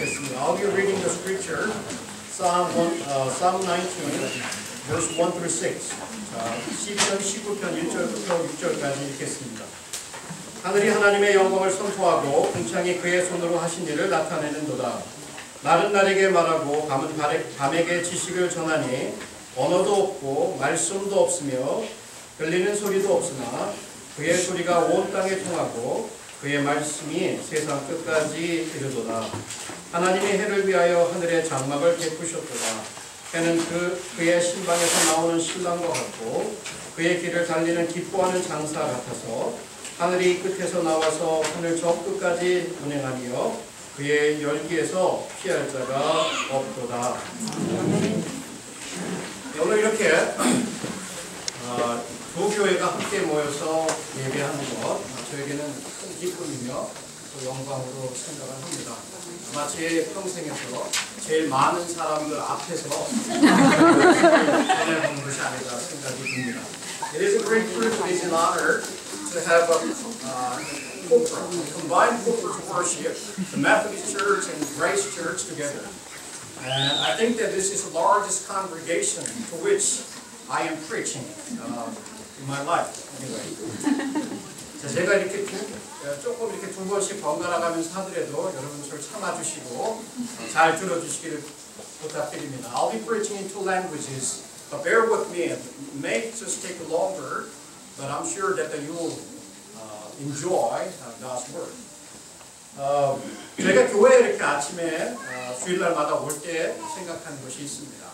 읽겠습니다. I'll be reading the scripture, Psalm 19, verse 1 through 6. 자, 시편 19편 1절부터 6절까지 읽겠습니다. 하늘이 하나님의 영광을 선포하고 궁창이 그의 손으로 하신 일을 나타내는도다. 날은 날에게 말하고 밤은 밤에게 지식을 전하니 언어도 없고 말씀도 없으며 들리는 소리도 없으나 그의 소리가 온 땅에 통하고 그의 말씀이 세상 끝까지 이르도다. 하나님이 해를 위하여 하늘의 장막을 베푸셨도다. 해는 그의 신방에서 나오는 신랑과 같고 그의 길을 달리는 기뻐하는 장사 같아서 하늘이 끝에서 나와서 하늘 저 끝까지 운행하며 그의 열기에서 피할 자가 없도다. 오늘 이렇게 두 교회가 함께 모여서 예배하는 것 저에게는 큰 기쁨이며 또 영광으로 생각을 합니다. 아마 제 평생에서 제일 많은 사람들 앞에서 전해보는 것이 아닐까 생각이 듭니다. It is a great privilege and honor to have a combined corporate worship, the Methodist Church and Grace Church together. And I think that this is the largest congregation to which I am preaching in my life. Anyway. 자, 제가 이렇게 조금 이렇게 두 번씩 번갈아 가면서 하더라도 여러분 저를 참아주시고 잘 들어주시기를 부탁드립니다. I'll be preaching in two languages, but bear with me. It may just take longer, but I'm sure that you will enjoy God's word. 제가 교회에 이렇게 아침에 주일날마다 올 때 생각하는 것이 있습니다.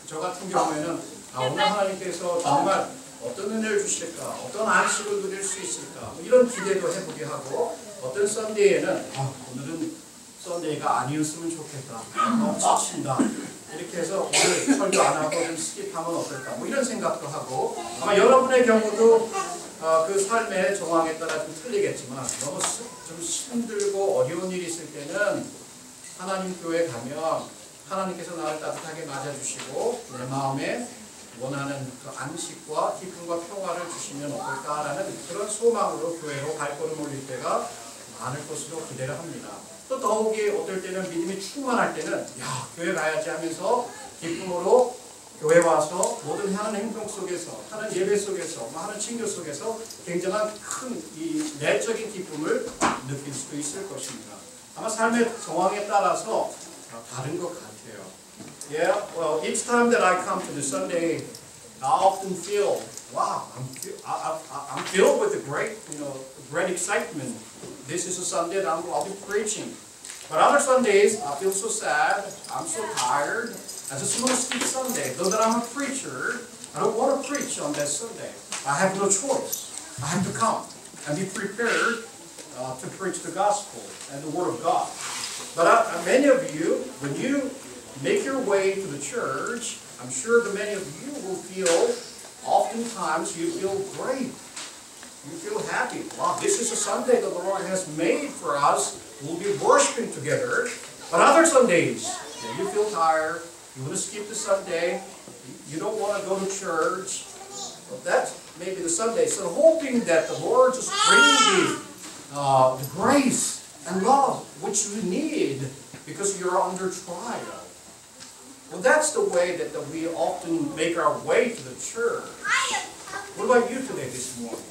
저 같은 경우에는 오늘 하나님께서 정말 어떤 은혜를 주실까, 어떤 안식을 누릴 수 있을까, 뭐 이런 기대도 해보게 하고 어떤 썬데이에는 오늘은 썬데이가 아니었으면 좋겠다, 너무 지친다 이렇게 해서 오늘 설교 안 하고 좀 스킵하면 어떨까, 뭐 이런 생각도 하고 아마 여러분의 경우도 그 삶의 정황에 따라 좀 틀리겠지만 너무 좀 힘들고 어려운 일이 있을 때는 하나님 교회 가면 하나님께서 나를 따뜻하게 맞아주시고 내 마음에 원하는 그 안식과 기쁨과 평화를 주시면 어떨까라는 그런 소망으로 교회로 발걸음 올릴 때가 많을 것으로 기대를 합니다. 또 더욱이 어떨 때는 믿음이 충만할 때는 교회 가야지 하면서 기쁨으로 교회 와서 모든 하는 행동 속에서 하는 예배 속에서 하는 친교 속에서 굉장한 큰 이 내적인 기쁨을 느낄 수도 있을 것입니다. 아마 삶의 정황에 따라서 다른 것 같아요. Yeah, well, each time that I come to the Sunday, I often feel, wow, I'm filled with a great excitement. This is a Sunday that I'll be preaching. But other Sundays, I feel so sad. I'm so tired. I just want to sleep Sunday. Though that I'm a preacher, I don't want to preach on that Sunday. I have no choice. I have to come and be prepared to preach the gospel and the word of God. But many of you, when you make your way to the church, I'm sure that many of you will feel, oftentimes you feel great. You feel happy. Wow, this is a Sunday that the Lord has made for us. We'll be worshiping together. But other Sundays, you feel tired. You want to skip the Sunday. You don't want to go to church. Well, that's maybe the Sunday. So hoping that the Lord just brings you the grace and love which you need because you're under trial. Well, that's the way that we often make our way to the church. What about you today, this morning?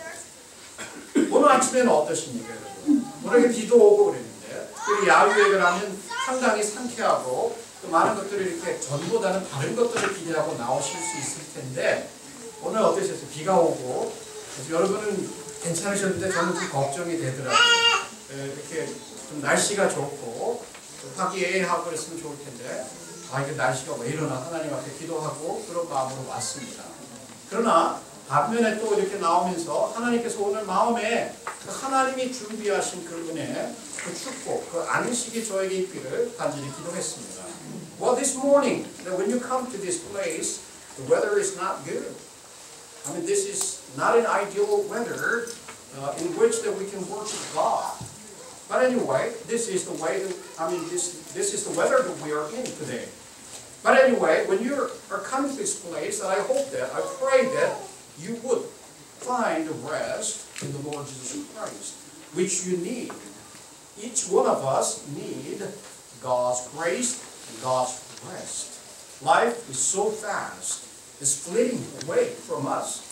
오늘 아침에는 어떠십니까, 여러분? 오늘 이렇게 비도 오고 그랬는데, 그 야유회를 하면 상당히 상쾌하고, 또 많은 것들을 이렇게 전보다는 다른 것들을 기대하고 나오실 수 있을 텐데, 오늘 어떠셨어요? 비가 오고, 그래서 여러분은 괜찮으셨는데 저는 좀 걱정이 되더라고요. 이렇게 좀 날씨가 좋고, 화기애애하고 그랬으면 좋을 텐데, 이게 날씨가 왜 이러나 하나님 앞에 기도하고 그런 마음으로 왔습니다. 그러나 반면에 또 이렇게 나오면서 하나님께서 오늘 마음에 그 하나님이 준비하신 그 은혜, 그 축복, 그 안식이 저에게 있기를 간절히 기도했습니다. Well, this morning, when you come to this place, the weather is not good. I mean, this is not an ideal weather in which that we can worship God. But anyway, this is the way that, this is the weather that we are in today. But anyway, when you are coming to this place, I hope that, I pray that you would find rest in the Lord Jesus Christ, which you need. Each one of us need God's grace and God's rest. Life is so fast, it's fleeting away from us.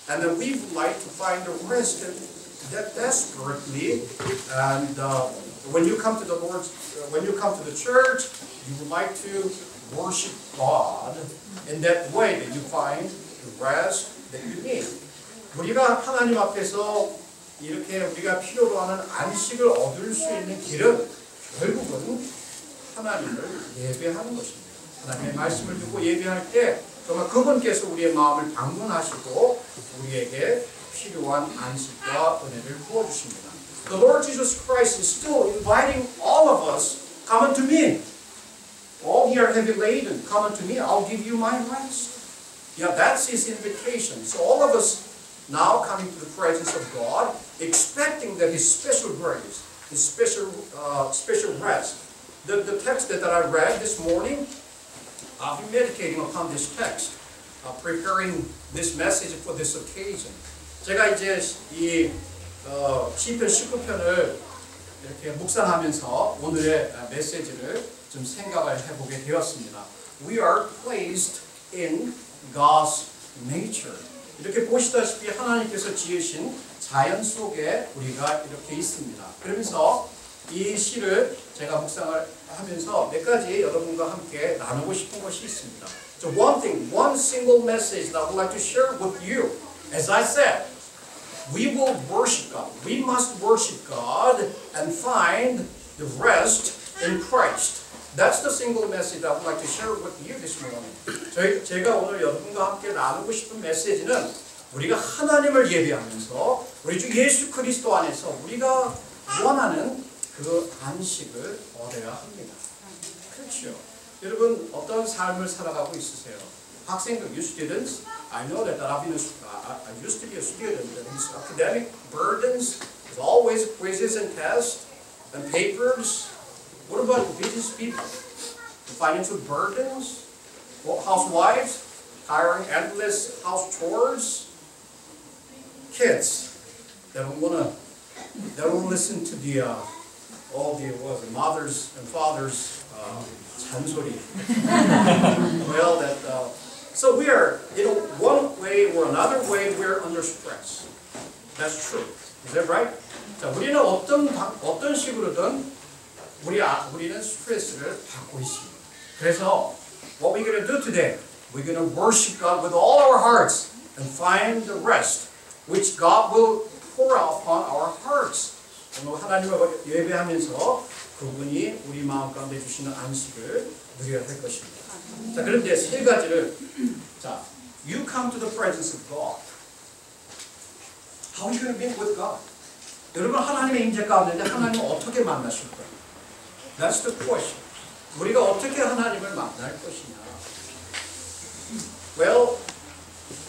And then we would like to find the rest that desperately. And when you come to the Lord's, when you come to the church, you would like to worship God in that way that you find the rest that you need. 우리가 하나님 앞에서 이렇게 우리가 필요로 하는 안식을 얻을 수 있는 길은 결국은 하나님을 예배하는 것입니다. 하나님의 말씀을 듣고 예배할 때 정말 그분께서 우리의 마음을 방문하시고 우리에게 필요한 안식과 은혜를 부어주십니다. The Lord Jesus Christ is still inviting all of us, come unto me. All here heavy laden, come unto me, I'll give you my rest. Yeah, that's His invitation. So all of us now coming to the presence of God, expecting that His special grace, His special rest. The text that I read this morning, I've been meditating upon this text, preparing this message for this occasion. 제가 이제 이 시편 19편을 이렇게 묵상하면서 오늘의 메시지를 좀 생각을 해보게 되었습니다. We are placed in God's nature. 이렇게 보시다시피 하나님께서 지으신 자연 속에 우리가 이렇게 있습니다. 그러면서 이 시를 제가 묵상을 하면서 몇 가지 여러분과 함께 나누고 싶은 것이 있습니다. So one thing, one single message that I would like to share with you. As I said, we will worship God. We must worship God and find the rest in Christ. That's the single message that I would like to share with you this morning. 제가 오늘 여러분과 함께 나누고 싶은 메시지는 우리가 하나님을 예배하면서 우리 주 예수 그리스도 안에서 우리가 원하는 그 안식을 얻어야 합니다. 그렇죠. 여러분 어떤 삶을 살아가고 있으세요? 학생들, you students, I know that I used to be a student. These academic burdens, there's always quizzes and tests and papers. What about business people? The financial burdens? Well, housewives, hiring endless house chores? Kids, they don't listen to the mothers and fathers 잔소리. Well, so we are, one way or another way, we're under stress. That's true. Is that right? 자, 우리는 어떤 식으로든 우리는 스트레스를 받고 있습니다. 그래서 what we're going to do today, we're going to worship God with all our hearts and find the rest which God will pour out upon our hearts. 오늘 하나님을 예배하면서 그분이 우리 마음 가운데 주시는 안식을 누려야 할 것입니다. 자, 그런데 세 가지를 자, you come to the presence of God. How are you going to meet with God? 여러분 하나님의 임재 가운데 하나님을 어떻게 만나실 거예요? That's the question. 우리가 어떻게 하나님을 만날 것이냐? Well,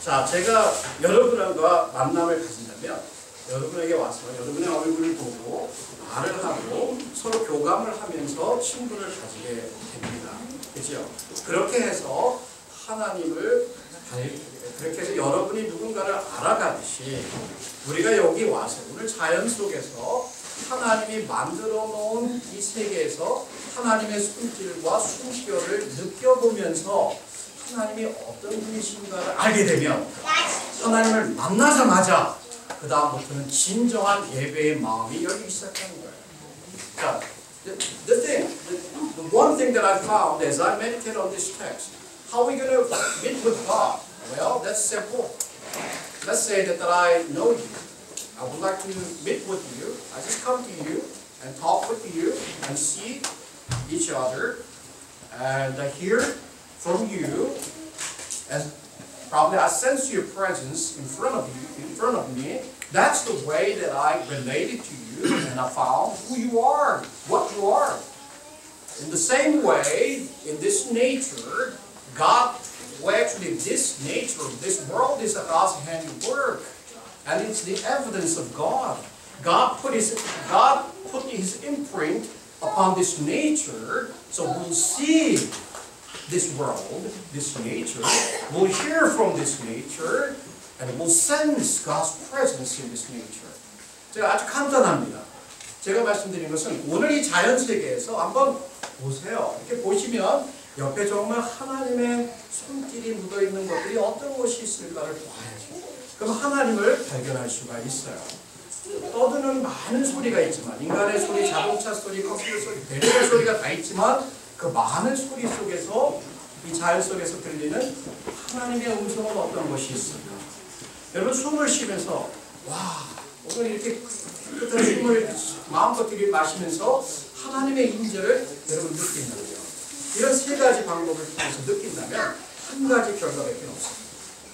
자, 제가 여러분과 만남을 가진다면 여러분에게 와서 여러분의 얼굴을 보고 말을 하고 서로 교감을 하면서 친분을 가지게 됩니다. 그렇죠? 그렇게 해서 하나님을 그렇게 해서 여러분이 누군가를 알아가듯이 우리가 여기 와서 오늘 자연 속에서 하나님이 만들어 놓은 이 세계에서 하나님의 손길과 숨결을 느껴보면서 하나님이 어떤 분이신가를 알게 되면 하나님을 만나자마자 그 다음부터는 진정한 예배의 마음이 열리기 시작하는 거예요. 자, the one thing that I found as I meditate on this text, how are we going to meet with God? Well, that's simple. Let's say that I know you. I would like to meet with you. I just come to you and talk with you and see each other and hear from you, and probably I sense your presence in front of me. That's the way that I related to you and I found who you are, what you are. In the same way, in this nature, God, well, actually this nature, this world is God's handiwork. And it's the evidence of God. God put His imprint upon this nature, so we'll see this world, this nature, we'll hear from this nature, and we'll sense God's presence in this nature. 제가 아주 간단합니다. 제가 말씀드린 것은 오늘 이 자연 세계에서 한번 보세요. 이렇게 보시면 옆에 정말 하나님의 손길이 묻어있는 것들이 어떤 것이 있을까를 봐야죠. 그럼 하나님을 발견할 수가 있어요. 떠드는 많은 소리가 있지만, 인간의 소리, 자동차 소리, 컴퓨터 소리, 별의별 소리가 다 있지만 그 많은 소리 속에서, 이 자연 속에서 들리는 하나님의 음성은 어떤 것이 있을까? 여러분 숨을 쉬면서 와, 오늘 이렇게 깨끗한 숨을 마음껏 들이마시면서 하나님의 임재를 여러분 느낀다고요. 이런 세 가지 방법을 통해서 느낀다면 한 가지 결과밖에 없어요.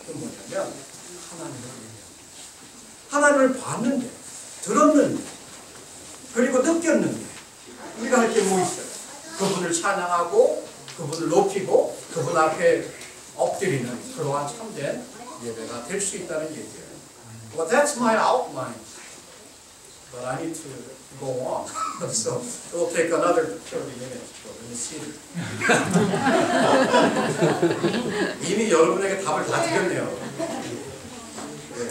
그건 뭐냐면 하나님을 봤는데, 들었는데, 그리고 느꼈는데 우리가 할 게 뭐 있어요? 그분을 찬양하고 그분을 높이고 그분 앞에 엎드리는 그러한 참된 예배가 될 수 있다는 얘기예요. Well, that's my outline. But I need to go on. So it will take another 30 minutes. Let me see. 이미 여러분에게 답을 다 드렸네요. 네.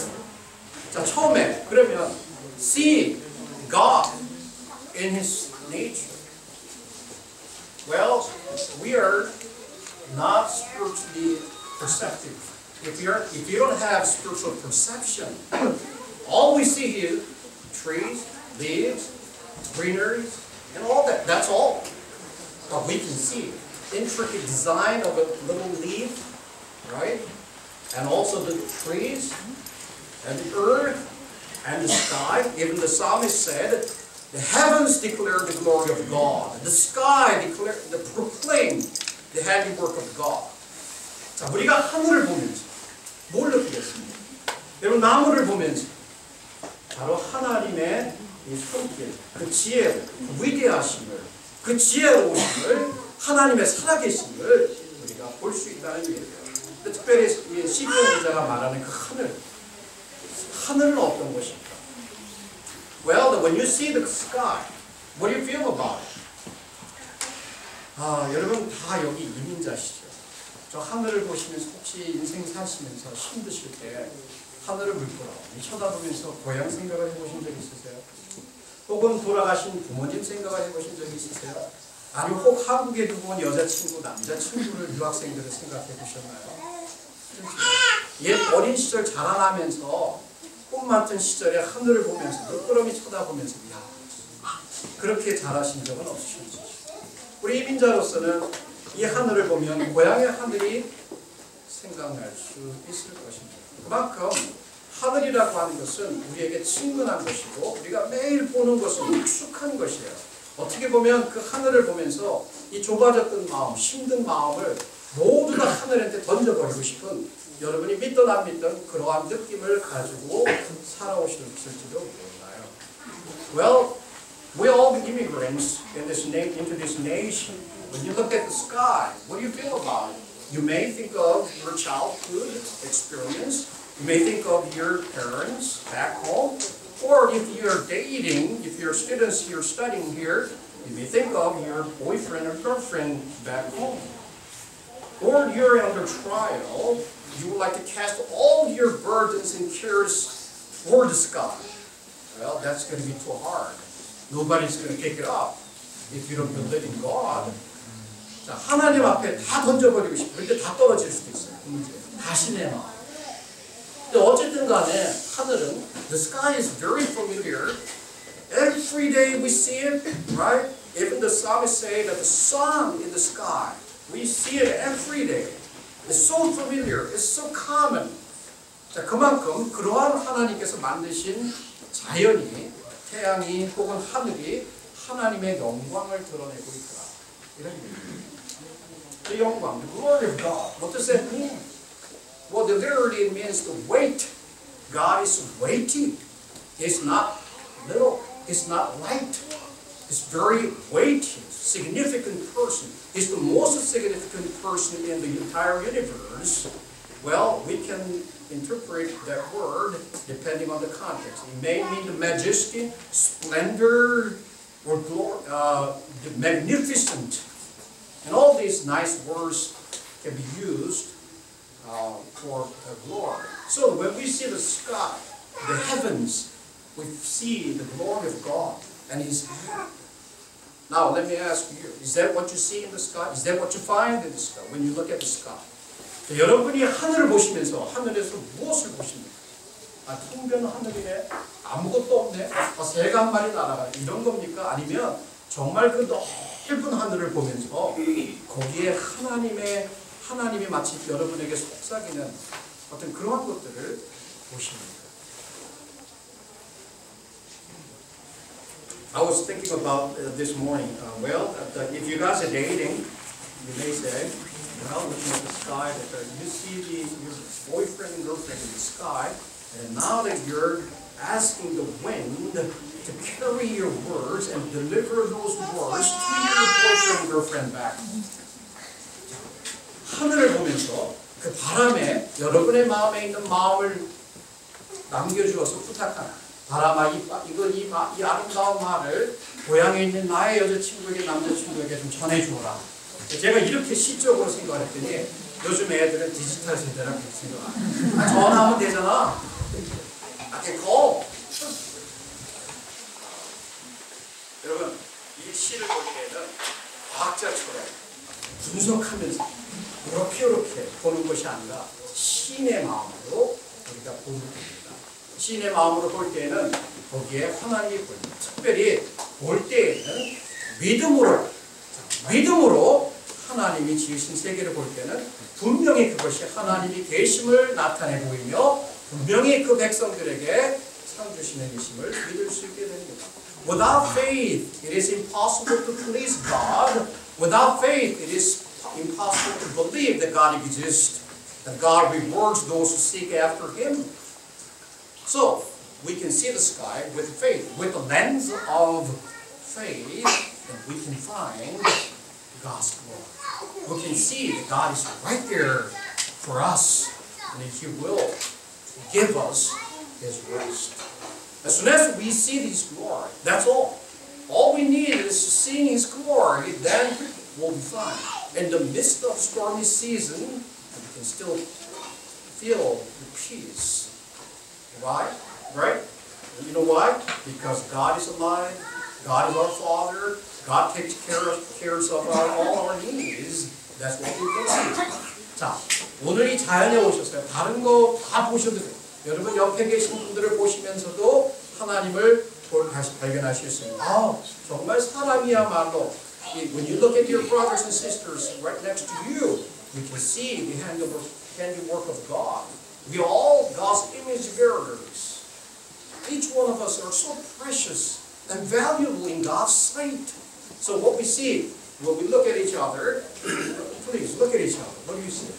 자, 처음에 그러면 see God in His nature. Well, we are not spiritually perceptive. If you don't have spiritual perception, all we see is trees, leaves, greenery, and all that. That's all. But we can see intricate design of a little leaf, right? And also the trees, and the earth, and the sky. Even the psalmist said, the heavens declare the glory of God. The sky proclaim the handiwork of God. 자, 우리가 하늘을 보면서 뭘 느끼겠습니까? 여러분 나무를 보면서 바로 하나님의 이 손길, 그 지혜, 그 위대하심을, 그 지혜로우심을, 하나님의 살아계심을 우리가 볼 수 있다는 얘기예요. 특별히 시편 기자가 말하는 그 하늘은 어떤 것일까? Well, when you see the sky, what do you feel about it? 여러분 다 여기 이민자시죠. 저 하늘을 보시면서 혹시 인생 사시면서 힘드실 때 하늘을 물끄러미 쳐다보면서 고향 생각을 해보신 적 있으세요? 혹은 돌아가신 부모님 생각을 해보신 적 있으세요? 아니면 혹 한국에 두고 온 여자친구, 남자친구를, 유학생들을 생각해 보셨나요? 옛 어린 시절 자라나면서 꿈 많던 시절에 하늘을 보면서 물끄러미 쳐다보면서 야, 그렇게 자라신 적은 없으셨죠? 우리 이민자로서는 이 하늘을 보면 고향의 하늘이 생각날 수 있을 것입니다. 그만큼 하늘이라고 하는 것은 우리에게 친근한 것이고 우리가 매일 보는 것은 익숙한 것이에요. 어떻게 보면 그 하늘을 보면서 이 좁아졌던 마음, 힘든 마음을 모두 다 하늘한테 던져버리고 싶은, 여러분이 믿든 안 믿든 그러한 느낌을 가지고 살아오실지도 몰라요. Well, we all immigrants into this nation. When you look at the sky, what do you feel about it? You may think of your childhood experience. You may think of your parents back home. Or if you're dating, if you're students here studying here, you may think of your boyfriend or girlfriend back home. Or you're under trial, you would like to cast all your burdens and cares toward the sky. Well, that's going to be too hard. Nobody's going to pick it up if you don't believe in God. 자, 하나님 앞에 다 던져버리고 싶은데 다 떨어질 수도 있어요. 그 문제. 다시 내 마음. 근데 어쨌든 간에 하늘은, the sky is very familiar. Every day we see it, right? Even the psalmist say that the sun in the sky, we see it every day. It's so familiar. It's so common. 자, 그만큼 그러한 하나님께서 만드신 자연이, 태양이 혹은 하늘이 하나님의 영광을 드러내고 있더라. 이런 얘기입니다. The 영광, the glory of God. What does that mean? Well, literally it means the weight. God is weighty. He's not little. He's not light. He's very weighty, significant person. He's the most significant person in the entire universe. Well, we can interpret that word depending on the context. It may mean the majesty, splendor, or glory, the magnificent. And all these nice words can be used for glory. So when we see the sky, the heavens, we see the glory of God and His hand. Now let me ask you, is that what you see in the sky? Is that what you find in the sky when you look at the sky? 여러분이 하늘을 보시면서 하늘에서 무엇을 보십니까? 텅빈 하늘이네, 아무것도 없네, 새가 한 마리 날아가네, 이런 겁니까? 아니면 정말 그 넓은 하늘을 보면서 거기에 하나님이 마치 여러분에게 속삭이는 어떤 그러한 것들을 보십니까? I was thinking about this morning. If you guys are dating, you may say, well, looking at the sky, that you see your boyfriend and girlfriend in the sky, and now that you're asking the wind to carry your words and deliver those words to your boyfriend and girlfriend back. 하늘을 보면서 그 바람에 여러분의 마음에 있는 마음을 남겨주어서 부탁하라. 바람아, 이 아름다운 말을 고향에 있는 나의 여자친구에게 남자친구에게 좀 전해주어라. 제가 이렇게 시적으로 생각을 했더니 요즘 애들은 디지털 세대라 그렇게 생각합니다. 전화하면 되잖아. call. 여러분, 이 시를 볼 때는 과학자처럼 분석하면서 이렇게 보는 것이 아니라 시인의 마음으로 우리가 보는 겁니다. 시인의 마음으로 볼 때는 거기에 하나님이 보입니다. 특별히 볼 때에는 믿음으로 하나님이 지으신 세계를 볼 때는 분명히 그것이 하나님이 계심을 나타내 보이며 분명히 그 백성들에게 상 주시는 이심을 믿을 수 있게 됩니다. Without faith, it is impossible to please God. Without faith, it is impossible to believe that God exists, that God rewards those who seek after Him. So, we can see the sky with faith, with the lens of faith, and we can find God's glory. We can see that God is right there for us, and that He will give us His rest. As soon as we see His glory, that's all. All we need is to see His glory, then we'll be fine. In the midst of stormy season, we can still feel the peace. Why? Right? You know why? Because God is alive. God is our Father. God takes care of all our needs. That's what we believe. 자, 오늘 이 자연에 오셨어요. 다른 거 다 보셔도 돼요. 여러분 옆에 계신 분들을 보시면서도 하나님을 발견하실 수 있습니다. 정말 사람이야말로 when you look at your brothers and sisters right next to you, you can see the handiwork of God. We are all God's image bearers. Each one of us are so precious and valuable in God's sight. So what we see when we look at each other, please look at each other. What do you see?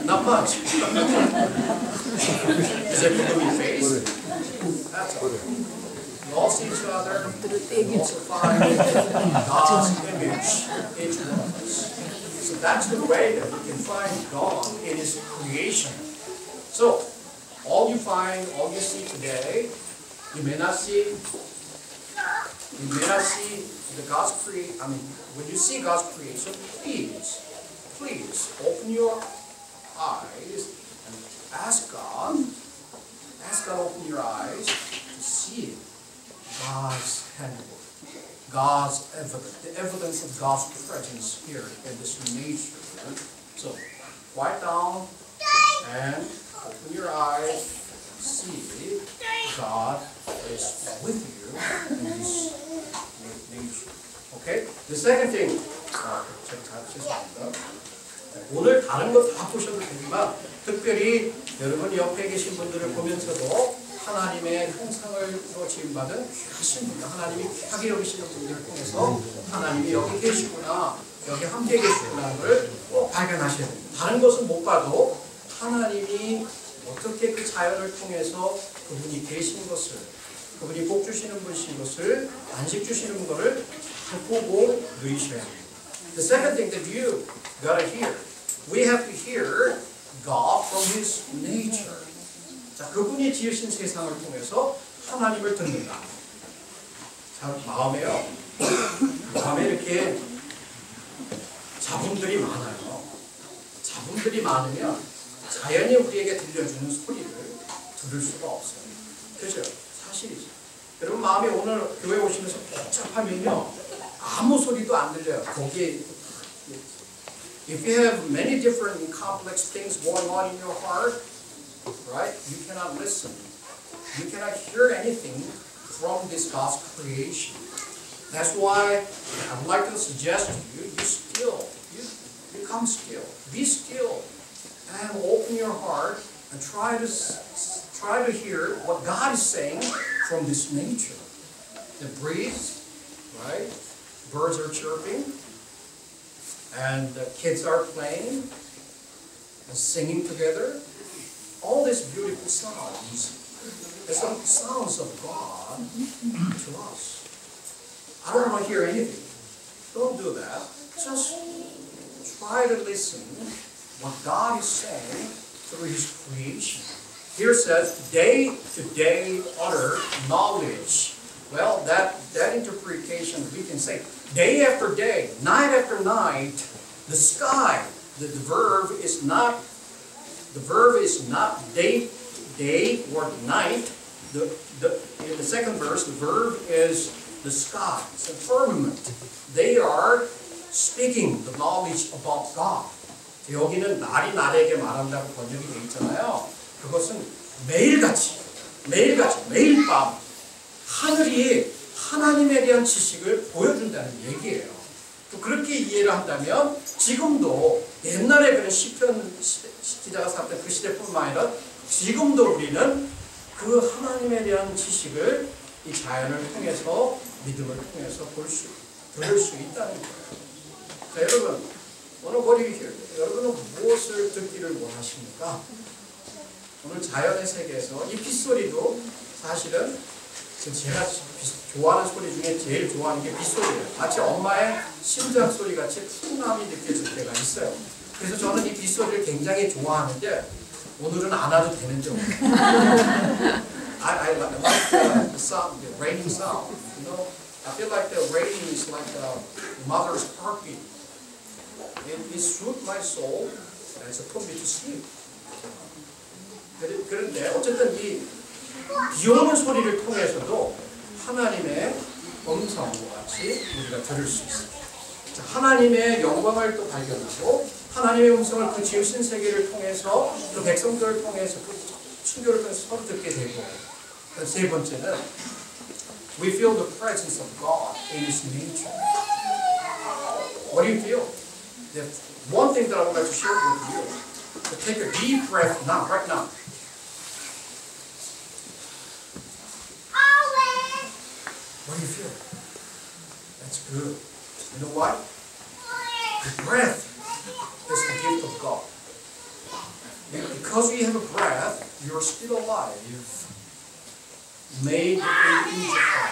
Not much. Is there gloomy face? That's all. We all see each other. We also find God's image in each one of us. So that's the way that we can find God in His creation. So all you see today, you may not see the God's creation. I mean, when you see God's creation, please open your eyes and ask God open your eyes to see God's handiwork, God's evidence, the evidence of God's presence here in this nature. So, quiet down and open your eyes and see God is with you in this nature. Okay? The second thing, 오늘 다른 거 다 보셔도 되지만 특별히 여러분 옆에 계신 분들을 보면서도 하나님의 형상으로 지음받은 귀하신 분들, 하나님이 귀하게 여기시는 분들을 통해서 하나님이 여기 계시구나, 여기 함께 계시구나를 걸 꼭 발견하셔야 됩니다. 다른 것은 못 봐도 하나님이 어떻게 그 자연을 통해서 그분이 계신 것을, 그분이 복 주시는 분이신 것을, 안식 주시는 것을 잘 보고 누리셔야 합니다. The second thing that you gotta hear, we have to hear God from His nature. 자, 그분이 지으신 세상을 통해서 하나님을 듣는다. 자, 마음에 이렇게 잡음들이 많아요. 잡음들이 많으면 자연이 우리에게 들려주는 소리를 들을 수가 없어요. 그죠? 사실이죠. 여러분 마음이 오늘 교회 오시면서 복잡해요. 답답하면요 아무 소리도 안 들려요. 거기에 if you have many different complex things going on in your heart, right? You cannot listen. You cannot hear anything from this God's creation. That's why I would like to suggest to you, you still, you come still, be still, and open your heart and try to hear what God is saying from this nature. The breeze, right? Birds are chirping, and the kids are playing and singing together. All these beautiful sounds, the sounds of God to us. I don't want to hear anything. Don't do that. Just try to listen what God is saying through His creation. Here it says, day to day utter knowledge. Well, that interpretation we can say, day after day, night after night, the sky, the verb is not day or night. In the second verse, the verb is the sky, the firmament. They are speaking the knowledge about God. 여기는 날이 날에게 말한다고 번역이 되어 있잖아요. 그것은 매일같이 매일 밤 하늘이 하나님에 대한 지식을 보여준다는 얘기예요. 또 그렇게 이해를 한다면 지금도 옛날에 그런 시편 기자가 살았던 그 시대뿐만 아니라 지금도 우리는 그 하나님에 대한 지식을 이 자연을 통해서 믿음을 통해서 들을 수 있다는 거예요. 자, 여러분, 오늘 여러분은 무엇을 듣기를 원하십니까? 오늘 자연의 세계에서 이 빗소리도 사실은 제가 좋아하는 소리 중에 제일 좋아하는 게 빗소리예요. 마치 엄마의 심장 소리 같이 푸근함이 느껴질 때가 있어요. 그래서 저는 이 빗소리를 굉장히 좋아하는데 오늘은 안 와도 되는데 I like the sound, the raining sound. You know, I feel like the raining is like a mother's heartbeat. It soothes my soul and it's put me to sleep. 그런데 어쨌든 이 비 오는 소리를 통해서도 하나님의 음성과 같이 우리가 들을 수 있어요. 자, 하나님의 영광을 또 발견하고 하나님의 음성을 그 지으신 세계를 통해서 그 백성들을 통해서 그 순교를 통해서 서로 듣게 되고 세 번째는 we feel the presence of God in His nature. What do you feel? The one thing that I would like to share with you, to take a deep breath now, right now. What do you feel? That's good. You know why? The breath is the gift of God. Because we have a breath, you're still alive. You've made in the image of God.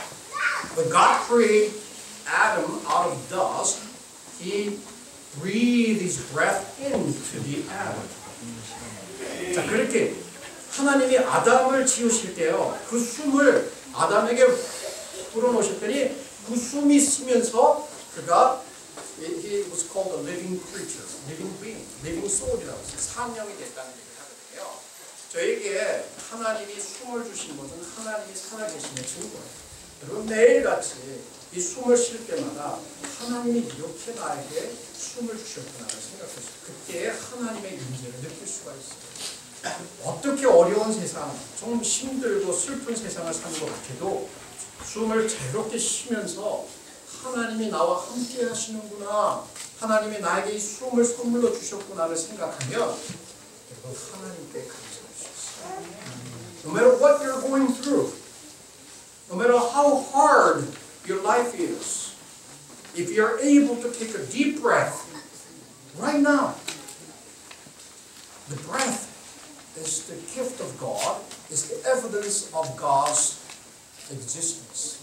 When God created Adam out of dust, He breathed His breath into the Adam. 자, 그렇게 하나님이 아담을 지으실 때요, 그 숨을 아담에게 불어넣으셨더니 그 숨이 쉬면서 그가 he was called a living creature, living being, living soul이라고 해서 산영이 됐다는 얘기를 하거든요. 저에게 하나님이 숨을 주신 것은 하나님이 살아계심의 증거예요. 여러분 매일같이 이 숨을 쉴 때마다 하나님이 이렇게 나에게 숨을 주셨구나를 생각해서 그때 하나님의 임재를 느낄 수가 있어요. 어떻게 어려운 세상, 좀 힘들고 슬픈 세상을 사는 것 같아도 숨을 자유롭게 쉬면서 하나님이 나와 함께 하시는구나, 하나님이 나에게 이 숨을 선물로 주셨구나를 생각하면 여러분 하나님께 감사할 수 있어요. No matter what you're going through, no matter how hard your life is, if you're able to take a deep breath right now, the breath is the gift of God, is the evidence of God's existence.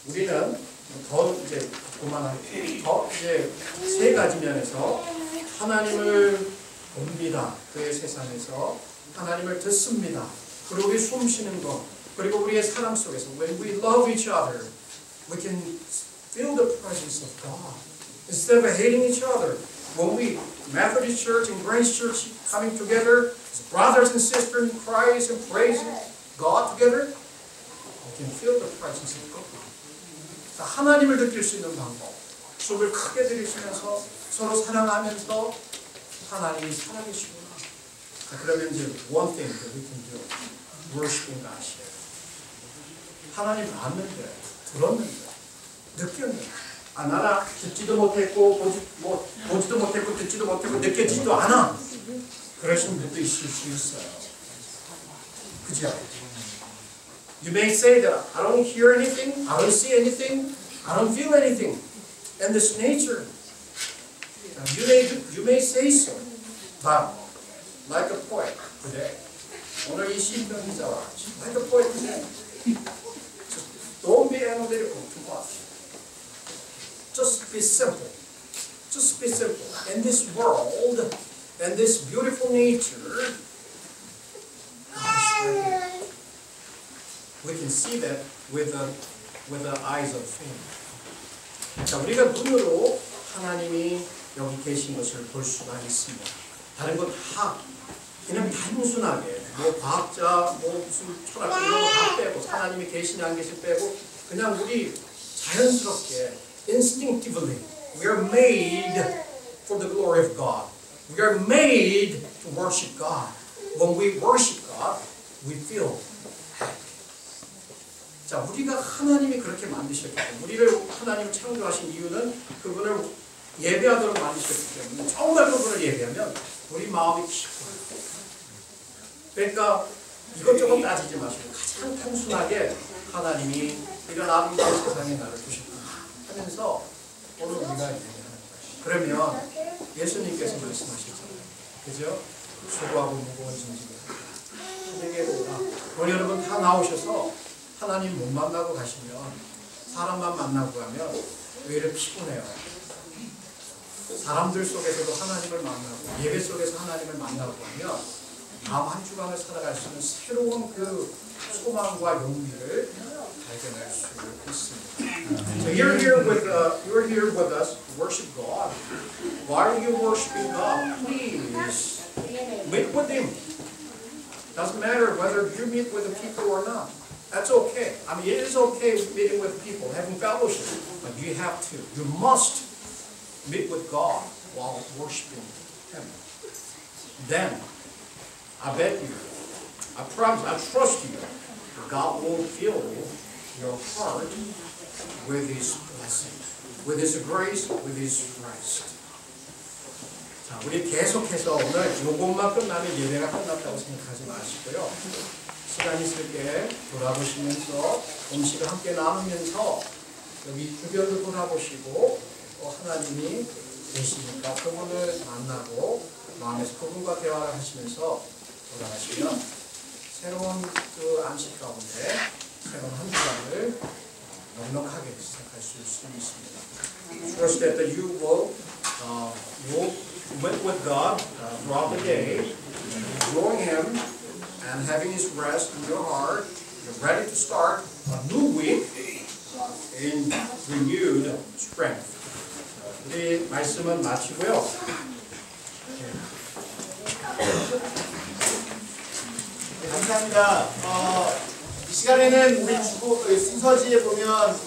우리는 더 이제 세 가지 면에서 하나님을 봅니다. 그의 세상에서 하나님을 듣습니다. 그리고 우리 숨 쉬는 것, 그리고 우리의 사랑 속에서 when we love each other, we can feel the presence of God instead of hating each other. When we Methodist Church and Grace Church coming together as brothers and sisters in Christ and praising God together, You can feel the presence of God. 하나님을 느낄 수 있는 방법. 숨을 크게 들이쉬면서 서로 사랑하면서 하나님이 살아계시구나. 그러면 이제 one thing that we can do. worshiping God이에요. 하나님 봤는데, 들었는데, 느꼈는데. 나라 듣지도 못했고, 보지도 못했고, 듣지도 못했고, 느껴지지도 않아. 그러신 분도 있을 수 있어요. 그죠? You may say that I don't hear anything, I don't see anything, I don't feel anything. And this nature, you may say so, but like a poet today, 오늘 이 시편 기자와 like a poet today, don't be analytical too much. Just be simple. Just be simple. In this world, in this beautiful nature, we can see that with the eyes of faith. 자, 우리가 눈으로 하나님이 여기 계신 것을 볼 수가 있습니다. 다른 건 다 그냥 단순하게 과학자, 무슨 철학자 이런 거 다 빼고 하나님이 계시냐 안 계시 빼고 그냥 우리 자연스럽게 instinctively we are made for the glory of God. We are made to worship God. When we worship God, we feel happy. 자, 우리가 하나님이 그렇게 만드셨기 때문에 우리를 하나님 창조하신 이유는 그분을 예배하도록 만드셨기 때문에 정말 그분을 예배하면 우리 마음이 기뻐요. 그러니까 이것저것 따지지 마시고 가장 단순하게 하나님이 이런 아름다운 세상에 나를 두셨구나 하면서 오늘 우리가 예배하는 거예요. 그러면 예수님께서 말씀하셨잖아요. 그죠? 수고하고 무거운 짐지고 내게 오라. 우리 여러분 다 나오셔서 하나님 못 만나고 가시면 사람만 만나고 가면 왜 이렇게 피곤해요? 사람들 속에서도 하나님을 만나고 예배 속에서 하나님을 만나고 가면 다음 한 주간을 살아갈 수 있는 새로운 그 소망과 용기를 발견할 수 있습니다. So you're here with us to worship God. Why are you worshiping God? Please meet with Him. Doesn't matter whether you meet with the people or not. That's okay. I mean, it is okay meeting with people, having fellowship, but you have to. You must meet with God while worshiping Him. Then, I bet you, I promise, I trust you, God will fill your heart with His blessing, with His grace, with His rest. 자, 우리 계속해서 오늘 요것만 끝나면 예배가 끝났다고 생각하지 마시고요. 시간 있을 때 돌아보시면서 음식을 함께 나누면서 여기 주변을 돌아보시고 하나님이 계시니까 그분을 만나고 마음에서 그분과 대화를 하시면서 돌아가시면 새로운 그 안식 가운데 새로운 한 주간을 넉넉하게 시작할 수 있습니다. Trust that you will meet with God throughout the day, enjoying Him and having His rest in your heart. You're ready to start a new week in renewed strength. 우리 말씀은 마치고요. 감사합니다. 이 시간에는 우리 순서지에 보면